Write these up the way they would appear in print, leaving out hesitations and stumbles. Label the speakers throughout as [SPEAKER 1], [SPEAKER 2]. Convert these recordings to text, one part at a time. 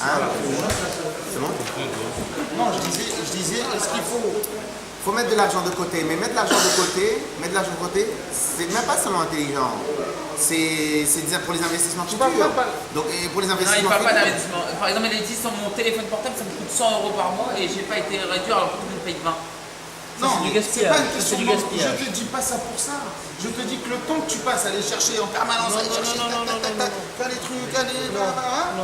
[SPEAKER 1] Hein? C'est bon?
[SPEAKER 2] Non, je disais, est-ce qu'il
[SPEAKER 1] Faut mettre de l'argent de côté, mais mettre de l'argent de côté, c'est même pas seulement intelligent. C'est pour les investissements futurs. Donc, et pour les
[SPEAKER 3] Non, il
[SPEAKER 1] investissements
[SPEAKER 3] ne parle pas
[SPEAKER 1] futurs.
[SPEAKER 3] d'investissement. Par exemple, il dit sur mon téléphone portable, ça me coûte 100 euros par mois et j'ai pas été réduit alors que tout le monde paye 20.
[SPEAKER 2] Non,
[SPEAKER 4] c'est du
[SPEAKER 2] c'est pas une
[SPEAKER 4] gaspillage.
[SPEAKER 2] question
[SPEAKER 4] C'est du
[SPEAKER 2] de-
[SPEAKER 4] gaspillage.
[SPEAKER 2] Je te dis pas ça pour ça. Je te dis que le temps que tu passes à aller chercher en permanence, aller chercher, faire les trucs,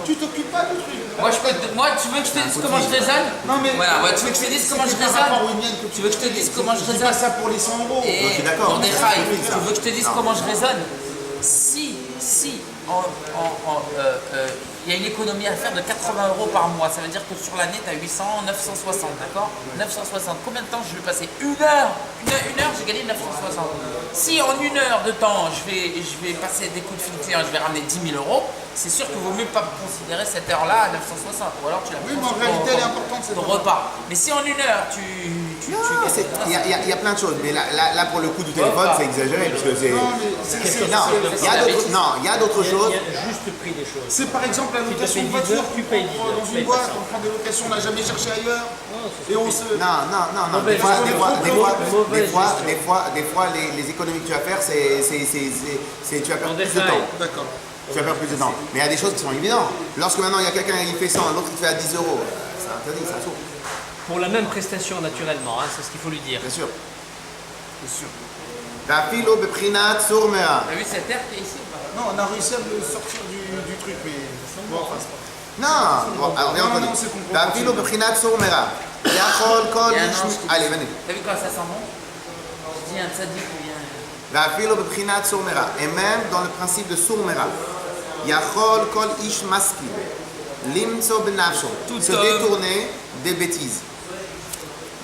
[SPEAKER 2] tu t'occupes pas du truc.
[SPEAKER 3] Moi, tu veux que je te dise comment je raisonne?
[SPEAKER 2] Non, mais
[SPEAKER 3] Voilà, ouais, tu veux que je te dise comment je
[SPEAKER 2] c'est par rapport
[SPEAKER 3] raisonne?
[SPEAKER 2] aux miennes que
[SPEAKER 3] Tu veux que je te dise comment je
[SPEAKER 2] dis pas
[SPEAKER 3] raisonne?
[SPEAKER 2] ça pour les 100 euros.
[SPEAKER 3] Et
[SPEAKER 1] je suis d'accord.
[SPEAKER 3] pour des
[SPEAKER 1] C'est
[SPEAKER 3] rails,
[SPEAKER 1] compris, ça.
[SPEAKER 3] tu veux que je te dise
[SPEAKER 1] Non.
[SPEAKER 3] comment je raisonne? Si il y a une économie à faire de 80 euros par mois, ça veut dire que sur l'année, tu as 800, 960, d'accord? 960. Combien de temps je vais passer? Une heure, j'ai gagné 960. Si en une heure de temps, je vais passer des coups de fil client, je vais ramener 10 000 euros, c'est sûr qu'il vaut mieux pas considérer cette heure-là à 960. Ou alors tu la
[SPEAKER 2] Oui, mais
[SPEAKER 3] prends
[SPEAKER 2] en
[SPEAKER 3] sur
[SPEAKER 2] réalité, elle est importante, cette
[SPEAKER 3] ton
[SPEAKER 2] heure.
[SPEAKER 3] repas. Mais si en une heure, tu
[SPEAKER 1] Non, il y a plein de choses, mais là pour le coup du téléphone, c'est exagéré parce que c'est.
[SPEAKER 2] Non, mais c'est-
[SPEAKER 1] Non, il y a d'autres choses.
[SPEAKER 4] Il y a juste le prix des choses.
[SPEAKER 2] c'est par exemple la
[SPEAKER 4] Si tu
[SPEAKER 2] location
[SPEAKER 4] payes
[SPEAKER 2] de
[SPEAKER 4] 10
[SPEAKER 2] voiture.
[SPEAKER 4] heures, tu payes 10 heures,
[SPEAKER 2] Dans
[SPEAKER 4] tu
[SPEAKER 2] une
[SPEAKER 4] payes
[SPEAKER 2] boîte,
[SPEAKER 4] pas ça.
[SPEAKER 2] on prend des locations, on n'a jamais cherché ailleurs.
[SPEAKER 4] c'est
[SPEAKER 2] Et on se.
[SPEAKER 1] Non.
[SPEAKER 4] Mauvaise gestion.
[SPEAKER 1] Des fois, les économies que tu vas faire, tu vas perdre
[SPEAKER 4] En
[SPEAKER 1] plus de
[SPEAKER 4] détail.
[SPEAKER 1] temps.
[SPEAKER 2] D'accord.
[SPEAKER 1] Tu vas perdre plus de temps. Mais il y a des choses qui sont évidentes. Lorsque maintenant il y a quelqu'un qui fait 100, l'autre qui fait à 10 euros, c'est interdit, c'est un saut.
[SPEAKER 4] Pour la même prestation, naturellement, hein, c'est ce qu'il faut lui dire.
[SPEAKER 1] Bien sûr.
[SPEAKER 2] C'est sûr.
[SPEAKER 1] Rafilo beprinat surmera.
[SPEAKER 3] T'as vu cette terre qui est ici ou pas?
[SPEAKER 2] Non, on a réussi à le sortir du truc, mais. Bon, enfin, c'est pas grave.
[SPEAKER 1] Non, bon, alors viens, on
[SPEAKER 2] Non,
[SPEAKER 1] dit.
[SPEAKER 2] c'est compris.
[SPEAKER 1] Rafilo beprinat surmera. Yachol kol
[SPEAKER 3] Il y a un
[SPEAKER 1] ish-
[SPEAKER 3] ange qui-
[SPEAKER 1] Allez, venez.
[SPEAKER 3] T'as vu quand ça sent bon? Je dis un tzaddik qui vient.
[SPEAKER 1] Rafilo beprinat surmera. Et même dans le principe de surmera. Yachol kol ish maski. Limtso benafsho. Se
[SPEAKER 3] homme.
[SPEAKER 1] détourner des bêtises.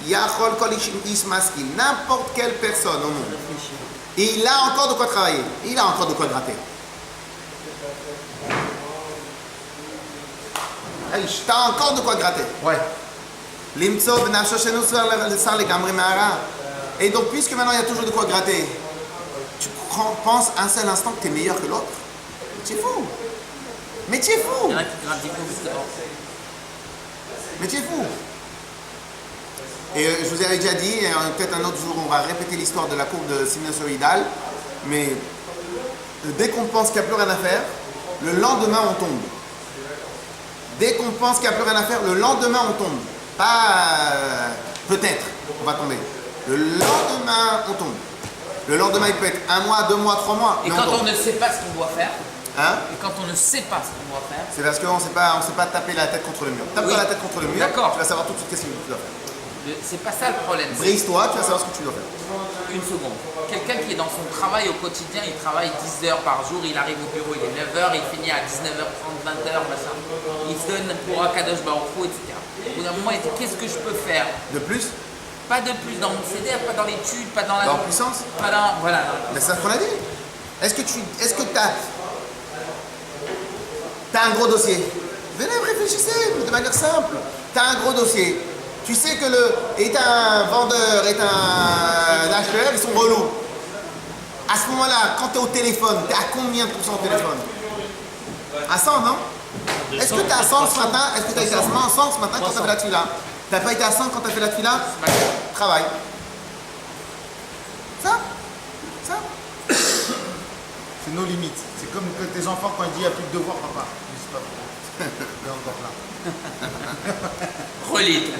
[SPEAKER 1] Yachol kol ish maski. N'importe quelle personne au monde. Et il a encore de quoi travailler. Il a encore de quoi gratter. T'as encore de quoi gratter.
[SPEAKER 2] Ouais.
[SPEAKER 1] Limtso benafsho shenu sar legamri ma'ara. Et donc, puisque maintenant il y a toujours de quoi gratter, tu penses un seul instant que tu es meilleur que l'autre. Tu es fou. Mais tu es fou.
[SPEAKER 3] Il y en a qui grattent des coups parce que.
[SPEAKER 1] Mais tu es fou. Et je vous avais déjà dit, et peut-être un autre jour on va répéter l'histoire de la courbe de sinusoïdale, mais dès qu'on pense qu'il n'y a plus rien à faire, le lendemain on tombe. Dès qu'on pense qu'il n'y a plus rien à faire, le lendemain on tombe. Pas peut-être on va tomber. Le lendemain on tombe. Le lendemain il peut être 1 mois, 2 mois, 3 mois.
[SPEAKER 3] Et
[SPEAKER 1] mais
[SPEAKER 3] quand
[SPEAKER 1] tombe.
[SPEAKER 3] on ne sait pas ce qu'on doit faire,
[SPEAKER 1] Hein?
[SPEAKER 3] et quand on ne sait pas ce qu'on doit faire,
[SPEAKER 1] C'est parce qu'on ne sait pas taper la tête contre le mur. Tape
[SPEAKER 3] Oui.
[SPEAKER 1] pas la tête contre le mur,
[SPEAKER 3] D'accord.
[SPEAKER 1] tu vas savoir tout de suite qu'est-ce que tu dois faire.
[SPEAKER 3] c'est pas ça le problème.
[SPEAKER 1] Brise-toi, tu vas savoir ce que tu dois faire.
[SPEAKER 3] Une seconde. Quelqu'un qui est dans son travail au quotidien, il travaille 10 heures par jour, il arrive au bureau, il est 9h, il finit à 19h30, 20h, machin. Il se donne pour Akadosh Baruch Hu, etc. Au bout d'un moment, il dit qu'est-ce que je peux faire?
[SPEAKER 1] De plus,
[SPEAKER 3] Pas de plus dans mon CDR, pas dans l'étude, pas dans la.
[SPEAKER 1] dans puissance,
[SPEAKER 3] Pas dans. Voilà.
[SPEAKER 1] mais c'est ce qu'on a dit. Est-ce que tu as un gros dossier? Venez, réfléchissez de manière simple. Tu as un gros dossier. Tu sais que est un vendeur, est un acheteur, ils sont relous. À ce moment-là, quand tu es au téléphone, tu es à combien de pourcents au téléphone? À 100, non? Est-ce que tu es à 100 ce matin? Est-ce que tu as été à 100 ce matin quand tu as fait la tefila? Tu n'as pas été à 100 quand tu as fait la tefila? Travail. Ça?
[SPEAKER 2] C'est nos limites. C'est comme que tes enfants, quand ils disent il n'y a plus de devoirs, papa. Ils disent pas pourquoi. Il est encore là.
[SPEAKER 3] Relis.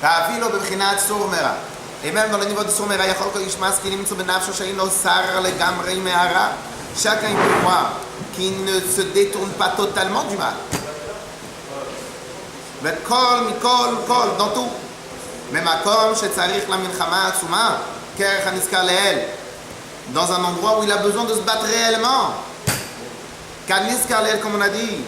[SPEAKER 1] Ta'afilo bebchinat surmera. Et même dans le niveau de surmera, yachol kol ish maski limtso benafsho she'ino sar legamrei me'ara. Chacun peut croire qu'il ne se détourne pas totalement du mal. Mais kol, dans tout. Mais makom shetzarich la milchama atzuma, kerech haniskar leel. Dans un endroit où il a besoin de se battre réellement. Kaniskar leel, comme on a dit.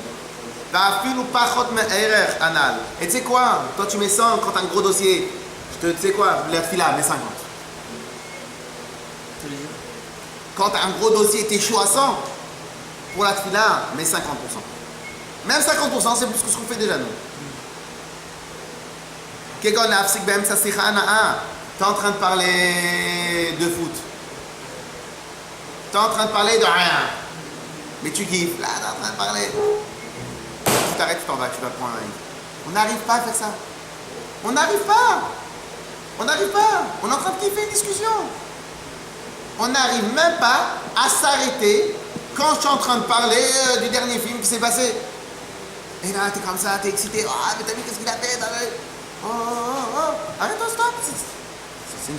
[SPEAKER 1] Ta'afilu pachot me'erech anal. Et tu sais quoi? Toi tu mets 100 quand t'as un gros dossier. Tu sais quoi? La fila, mets 50. Quand t'as un gros dossier, t'es chaud à 100. Pour la fila, mets 50%. Même 50%, c'est plus que ce qu'on fait déjà nous. Kegon afsik bem sa sicha ana'a. T'es en train de parler de foot. T'es en train de parler de rien. Mais tu kiffes. Là, t'es en train de parler. tu t'arrêtes, tu t'en vas, tu vas prendre un livre. On n'arrive pas à faire ça. On n'arrive pas. On n'arrive pas. On est en train de kiffer une discussion. On n'arrive même pas à s'arrêter quand je suis en train de parler du dernier film qui s'est passé. Et là, t'es comme ça, t'es excité. Ah, mais t'as vu qu'est-ce qu'il a fait? Oh, oh, oh, oh. Arrête-toi, stop.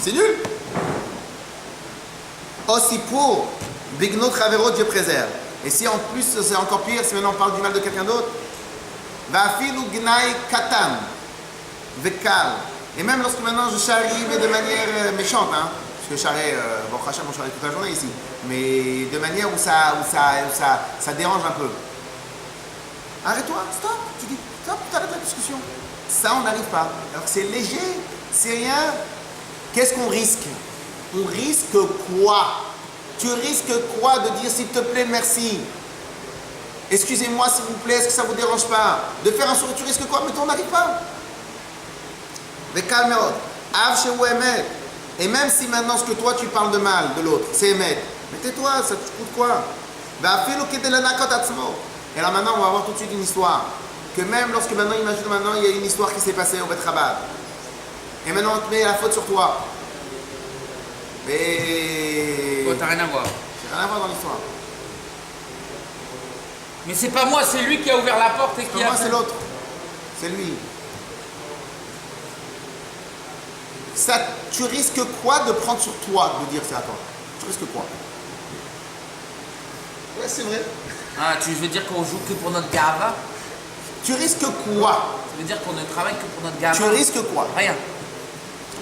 [SPEAKER 1] C'est nul. Aussi pour Bignot Ravero, Dieu préserve. Et si en plus c'est encore pire, si maintenant on parle du mal de quelqu'un d'autre, Vafilu Gnai Katan, Vekal. Et même lorsque maintenant je charrie, mais de manière méchante, hein, parce que je charrie, bon, Khacham, on charrie toute la journée ici, mais de manière où ça dérange un peu. Arrête-toi, stop, tu dis, stop, tu arrêtes la discussion. Ça, on n'arrive pas. Alors que c'est léger, c'est rien. Qu'est-ce qu'on risque? On risque quoi? Tu risques quoi de dire s'il te plaît, merci? Excusez-moi s'il vous plaît, est-ce que ça ne vous dérange pas? De faire un sourire, tu risques quoi? Mais on n'arrive pas. Et même si maintenant ce que toi tu parles de mal de l'autre, c'est Emet, mais tais-toi, ça te coûte quoi? Et là maintenant on va avoir tout de suite une histoire. Que même lorsque maintenant, imagine maintenant, il y a une histoire qui s'est passée au Bet Rabat. Et maintenant on te met la faute sur toi. Mais.
[SPEAKER 3] Oh, t'as rien à voir.
[SPEAKER 1] J'ai rien à voir dans l'histoire.
[SPEAKER 3] Mais c'est pas moi, c'est lui qui a ouvert la porte et qui
[SPEAKER 1] Pour
[SPEAKER 3] a.
[SPEAKER 1] moi, c'est l'autre. C'est lui. Ça, tu risques quoi de prendre sur toi de dire c'est à toi? Tu risques quoi? Ouais, c'est vrai.
[SPEAKER 3] Ah, tu veux dire qu'on joue que pour notre gava?
[SPEAKER 1] Tu risques quoi?
[SPEAKER 3] Ça veut dire qu'on ne travaille que pour notre gava?
[SPEAKER 1] Tu risques quoi?
[SPEAKER 3] Rien.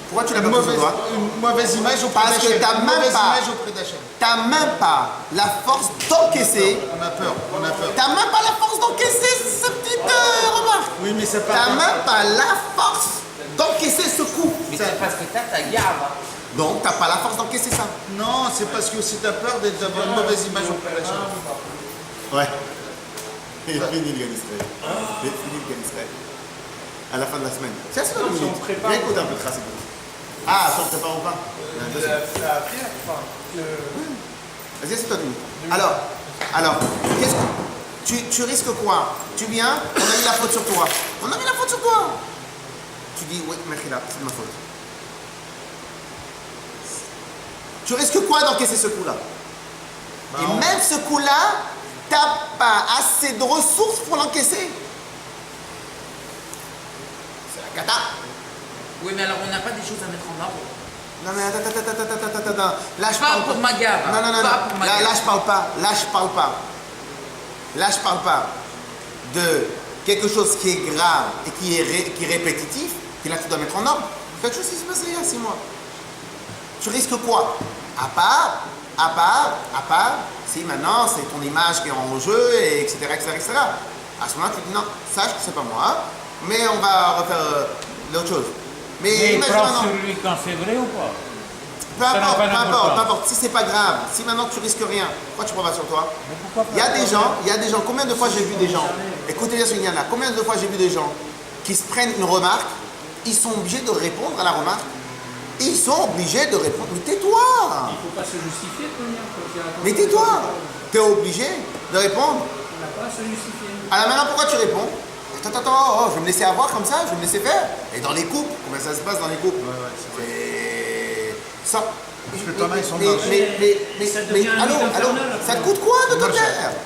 [SPEAKER 1] Pourquoi tu l'as pas pris sur toi?
[SPEAKER 2] Une mauvaise image auprès
[SPEAKER 1] Parce que
[SPEAKER 2] d'Hachem.
[SPEAKER 1] t'as
[SPEAKER 2] Une
[SPEAKER 1] même
[SPEAKER 2] mauvaise
[SPEAKER 1] pas.
[SPEAKER 2] image auprès d'Hachem.
[SPEAKER 1] T'as même pas la force d'encaisser.
[SPEAKER 2] On a peur, on a peur.
[SPEAKER 1] T'as même pas la force d'encaisser cette petite remarque.
[SPEAKER 2] Oui, mais c'est pas.
[SPEAKER 1] T'as même pas la force d'encaisser ce coup.
[SPEAKER 3] Mais c'est parce que t'as ta gava.
[SPEAKER 1] Donc t'as pas la force d'encaisser ça.
[SPEAKER 2] Non, c'est parce que aussi t'as peur d'avoir une mauvaise image auprès d'Hachem.
[SPEAKER 1] Ouais. Il est fini le Ganisraël. Il est fini le Ganisraël. À la fin de la semaine. C'est à ce minute. Viens écoute un peu de trace. Ah, ça on prépare ou pas? Vas-y, c'est toi de nous. Alors, qu'est-ce que. Tu risques quoi? Tu viens, on a mis la faute sur toi. On a mis la faute sur toi. Tu dis, oui, Mechila, c'est de ma faute. Tu risques quoi d'encaisser ce coup-là? Et même ce coup-là, t'as pas assez de ressources pour l'encaisser. C'est la cata.
[SPEAKER 3] Oui, mais alors on n'a pas des choses à mettre en ordre.
[SPEAKER 1] Non mais attends. Là je
[SPEAKER 3] Pas
[SPEAKER 1] parle
[SPEAKER 3] pour ma gare.
[SPEAKER 1] Non.
[SPEAKER 3] Pas pour ma
[SPEAKER 1] Là
[SPEAKER 3] gare.
[SPEAKER 1] je parle pas. Là je parle pas de quelque chose qui est grave et qui est répétitif. Et là tu dois mettre en ordre. Quelque chose qui se passe il y a 6 mois. Tu risques quoi? À part, si maintenant c'est ton image qui est en jeu, et etc. À ce moment-là, tu dis non, sache que c'est pas moi, mais on va refaire l'autre chose. Mais
[SPEAKER 5] il
[SPEAKER 1] imagine
[SPEAKER 5] prend
[SPEAKER 1] maintenant.
[SPEAKER 5] sur lui quand c'est vrai ou pas?
[SPEAKER 1] Peu
[SPEAKER 5] Ça n'a pas
[SPEAKER 1] importe,
[SPEAKER 5] d'importance.
[SPEAKER 1] si c'est pas grave, si maintenant tu risques rien, pourquoi tu prends pas sur toi?
[SPEAKER 5] Mais pourquoi pas?
[SPEAKER 1] Il y a des gens, combien de fois j'ai vu des gens, écoutez bien ce qu'il y en a, combien de fois j'ai vu des gens qui se prennent une remarque, ils sont obligés de répondre à la remarque, ils sont obligés de répondre, mais tais-toi!
[SPEAKER 4] Il ne faut pas se justifier,
[SPEAKER 1] Mais tais-toi! T'es obligé de répondre.
[SPEAKER 4] On n'a pas à se justifier.
[SPEAKER 1] Alors maintenant pourquoi tu réponds? Attends, je vais me laisser avoir comme ça, je vais me laisser faire. Et dans les couples, comment ça se passe dans les couples? C'est ça.
[SPEAKER 2] Parce que t'en as, ils sont
[SPEAKER 1] Mais allô, ça te coûte quoi de te taire?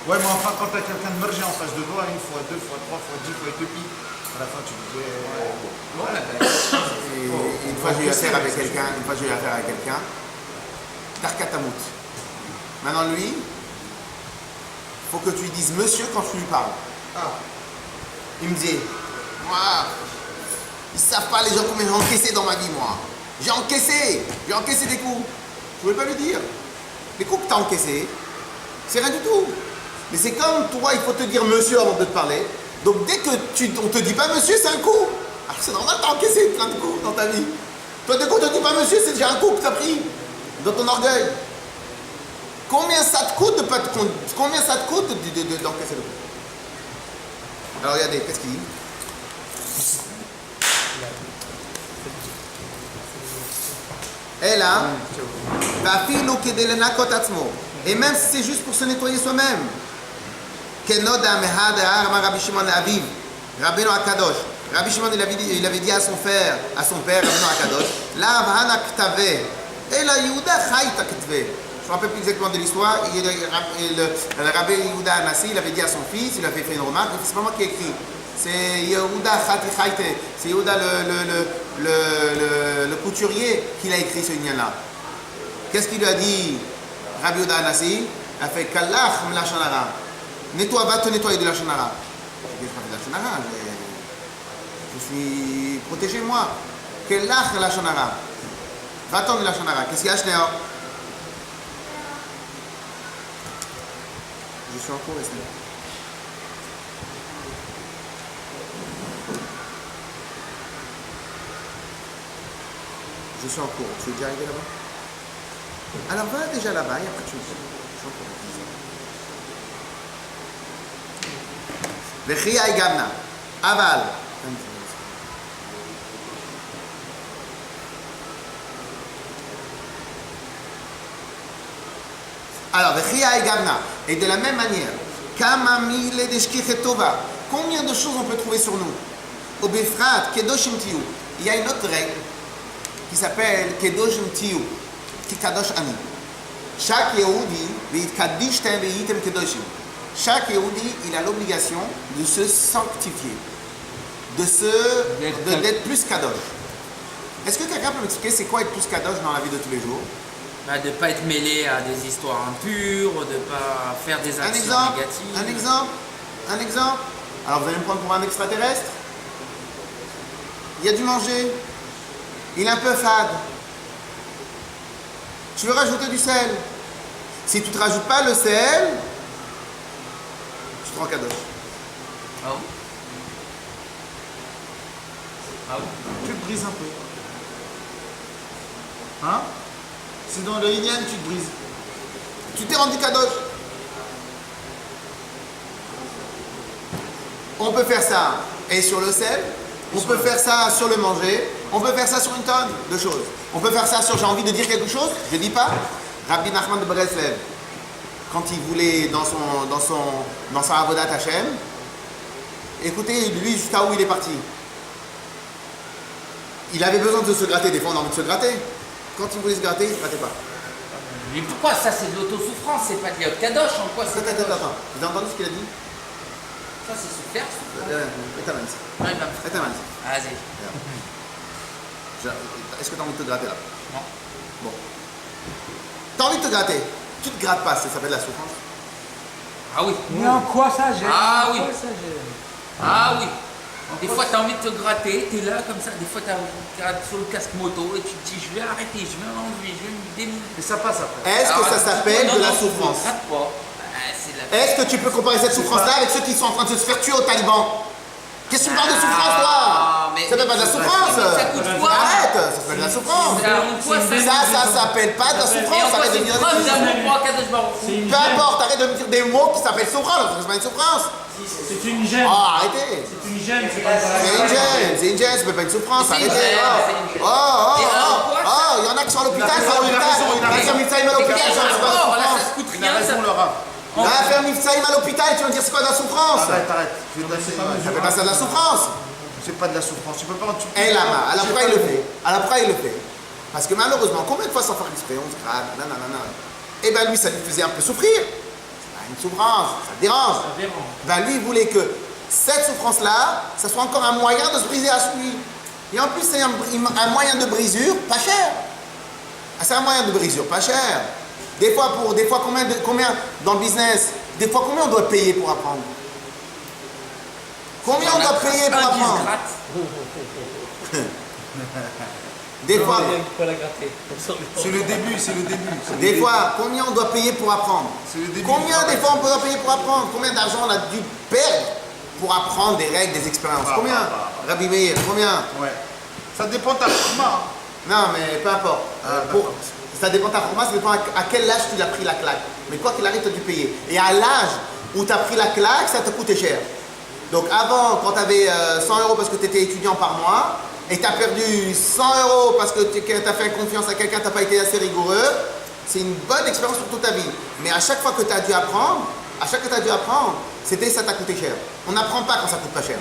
[SPEAKER 2] Ouais, mais enfin, quand t'as quelqu'un de mergé en face de toi, 1 fois, 2 fois, 3 fois, 10 fois, il te pique. À la fin, tu disais.
[SPEAKER 1] Une fois j'ai eu affaire avec quelqu'un, Tarkatamout. Maintenant lui, faut que tu lui dises monsieur quand tu lui parles. Il me dit, moi, ils savent pas les gens combien j'ai encaissé dans ma vie, moi. J'ai encaissé des coups. Je voulais pas lui dire. Les coups que t'as encaissés, c'est rien du tout. Mais c'est comme toi, il faut te dire monsieur avant de te parler. Donc dès que on te dit pas monsieur, c'est un coup. Alors c'est normal, t'as encaissé plein de coups dans ta vie. Toi, dès qu'on te dit pas monsieur, c'est déjà un coup que t'as pris dans ton orgueil. Combien ça te coûte d'encaisser le coup? Alors regardez, qu'est-ce qu'il dit? Et là, et même si c'est juste pour se nettoyer soi-même. Kenoda Mehad Amar Rabbi Shimon Aviv, Rabbeinu Akadosh. Rabbi Shimon il avait dit à son père, Rabbeinu Akadosh, La Avhana Ktave, et la Yehuda Chayta Ktve. Je ne me rappelle plus exactement de l'histoire. Le Rabbi Yehuda Anassi, il avait dit à son fils, il avait fait une remarque, c'est pas moi qui ai écrit. C'est Yehuda Chati Chayte, c'est Yehuda le couturier qui l'a écrit ce lien-là. Qu'est-ce qu'il lui a dit, Rabbi Yehuda Anassi? Il a fait Kalach Mlachonara. Va te nettoyer de la Shonara. Je dis, je ne fais pas de la Shonara, je suis protégé moi. Kalach la Shonara. Va-t'en de la Shonara. Qu'est-ce qu'il y a, Shnéor? Je suis en cours, Esné. Je suis en cours. Tu es déjà arrivé là-bas? Alors va déjà là-bas et après tu me dis. Je suis en cours. Vechia et Gamna. Aval. Alors, Vechia et Gamna. Et de la même manière, Kamamil et Deshkichetova. Combien de choses on peut trouver sur nous? Au Befrat, Kedoshim Tiyu. Il y a une autre règle qui s'appelle Kedoshim Tiyu, qui Kadosh Ani. Chaque Yehudi, Veitkadishtem Veitem Kedoshim. Chaque Yehudi, il a l'obligation de se sanctifier, d'être plus Kadosh. Est-ce que quelqu'un peut m'expliquer c'est quoi être plus Kadosh dans la vie de tous les jours?
[SPEAKER 3] De ne pas être mêlé à des histoires impures, de ne pas faire des actions négatives.
[SPEAKER 1] Un exemple. Alors vous allez me prendre pour un extraterrestre? Il y a du manger. Il est un peu fade. Tu veux rajouter du sel. Si tu ne te rajoutes pas le sel, tu te rends Kadosh.
[SPEAKER 3] Ah oui? Ah oui?
[SPEAKER 2] Tu te brises un peu. Hein? C'est dans le Inyan, tu te brises.
[SPEAKER 1] Tu t'es rendu Kadosh. On peut faire ça et sur le sel, on peut faire ça sur le manger, on peut faire ça sur une tonne de choses. On peut faire ça sur j'ai envie de dire quelque chose, je ne dis pas. Rabbi Nachman de Breslev, quand il voulait dans sa Avodat Hashem, écoutez lui jusqu'à où il est parti. Il avait besoin de se gratter, des fois on a envie de se gratter. Quand il voulait se gratter, il ne se grattait pas.
[SPEAKER 3] Mais pourquoi ça c'est de l'autosouffrance, c'est pas de la Kadosh, en quoi c'est
[SPEAKER 1] Attends. Vous avez entendu ce qu'il a dit?
[SPEAKER 3] Ça c'est souffert.
[SPEAKER 1] Vas-y. Est-ce que tu as envie de te gratter là?
[SPEAKER 3] Non.
[SPEAKER 1] Bon. Tu as envie de te gratter. Tu te grattes pas, ça s'appelle la souffrance.
[SPEAKER 3] Ah oui.
[SPEAKER 4] Mais en quoi ça gêne?
[SPEAKER 3] Ah oui.
[SPEAKER 4] En quoi ça gêne?
[SPEAKER 3] Ah oui. Des fois, tu as envie de te gratter, tu es là comme ça. Des fois, tu grattes sur le casque moto et tu te dis je vais arrêter, je vais m'enlever, je vais me démonter.
[SPEAKER 2] Et ça passe après.
[SPEAKER 1] Est-ce que ça s'appelle de la souffrance?
[SPEAKER 3] Ne gratte pas. C'est la...
[SPEAKER 1] Est-ce que tu peux comparer cette souffrance-là avec ceux qui sont en train de se faire tuer au Taliban? Qu'est-ce que tu me parles de souffrance, toi?
[SPEAKER 3] mais-
[SPEAKER 1] Ça s'appelle pas de la souffrance.
[SPEAKER 3] Ça coûte quoi?
[SPEAKER 1] Arrête, ça s'appelle de la souffrance. Ça s'appelle pas de la souffrance. Arrête de dire
[SPEAKER 3] preuve
[SPEAKER 1] des
[SPEAKER 3] d'amour
[SPEAKER 1] mots.
[SPEAKER 3] pour Akadosh Baruch Hu.
[SPEAKER 1] Peu importe, arrête de me dire des mots qui s'appellent souffrance. C'est pas une souffrance.
[SPEAKER 4] C'est une gêne.
[SPEAKER 1] Oh, arrêtez.
[SPEAKER 4] C'est une gêne, c'est pas
[SPEAKER 1] C'est une gêne, ça peut pas être une souffrance.
[SPEAKER 3] C'est une
[SPEAKER 1] Arrêtez.
[SPEAKER 3] gêne,
[SPEAKER 1] Oh,
[SPEAKER 3] c'est une gêne.
[SPEAKER 1] oh,
[SPEAKER 3] Et alors, quoi, ça
[SPEAKER 1] oh, il y en a qui sont à l'hôpital,
[SPEAKER 2] Il a
[SPEAKER 1] sont à
[SPEAKER 2] raison,
[SPEAKER 1] l'hôpital.
[SPEAKER 2] il a raison.
[SPEAKER 1] Ils ont mis ça, ils à
[SPEAKER 3] Et puis,
[SPEAKER 1] l'hôpital,
[SPEAKER 3] il y a
[SPEAKER 1] ça
[SPEAKER 3] un
[SPEAKER 1] c'est pas de
[SPEAKER 3] rapport, là, ça
[SPEAKER 1] souffrance.
[SPEAKER 3] te coûte
[SPEAKER 2] Il a
[SPEAKER 3] rien.
[SPEAKER 2] raison,
[SPEAKER 3] ça-
[SPEAKER 2] le rat.
[SPEAKER 1] On va faire Mifsaïm à l'hôpital, tu vas me dire c'est quoi de la souffrance?
[SPEAKER 2] Arrête. Je vais te
[SPEAKER 1] Ça fait pas ça de la souffrance.
[SPEAKER 2] C'est pas de la souffrance. Tu peux pas.
[SPEAKER 1] Et là-bas, alors pourquoi il le fait? Alors pourquoi il le fait? Parce que malheureusement, combien de fois sans faire exprès, on se gratte, nanana. Et ben lui, ça lui faisait un peu souffrir. C'est pas une souffrance, ça dérange. Ben lui, il voulait que cette souffrance-là, ça soit encore un moyen de se briser à lui. Et en plus, c'est un moyen de brisure pas cher. Ah, c'est un moyen de brisure pas cher. Des fois, combien dans le business, des fois, combien on doit payer pour apprendre? Combien on doit payer pour
[SPEAKER 3] Un qui se
[SPEAKER 1] apprendre?
[SPEAKER 3] gratte.
[SPEAKER 1] Des fois,
[SPEAKER 2] C'est le début.
[SPEAKER 1] des fois, combien on doit payer pour apprendre?
[SPEAKER 2] C'est le début.
[SPEAKER 1] Combien des fois on doit payer pour apprendre? Combien d'argent on a dû perdre pour apprendre des règles, des expériences? Combien? Rabbi Meir, combien?
[SPEAKER 2] Ouais. Ça dépend de ta format.
[SPEAKER 1] Non, mais peu importe. Ça dépend de ta formation, ça dépend à quel âge tu l'as pris la claque. Mais quoi qu'il arrive, tu as dû payer. Et à l'âge où tu as pris la claque, ça te coûtait cher. Donc avant, quand tu avais 100 € parce que tu étais étudiant par mois, et tu as perdu 100 € parce que tu as fait confiance à quelqu'un, tu n'as pas été assez rigoureux, c'est une bonne expérience pour toute ta vie. Mais à chaque fois que tu as dû apprendre, À chaque que tu as dû apprendre, c'était ça t'a coûté cher. On n'apprend pas quand ça coûte pas cher.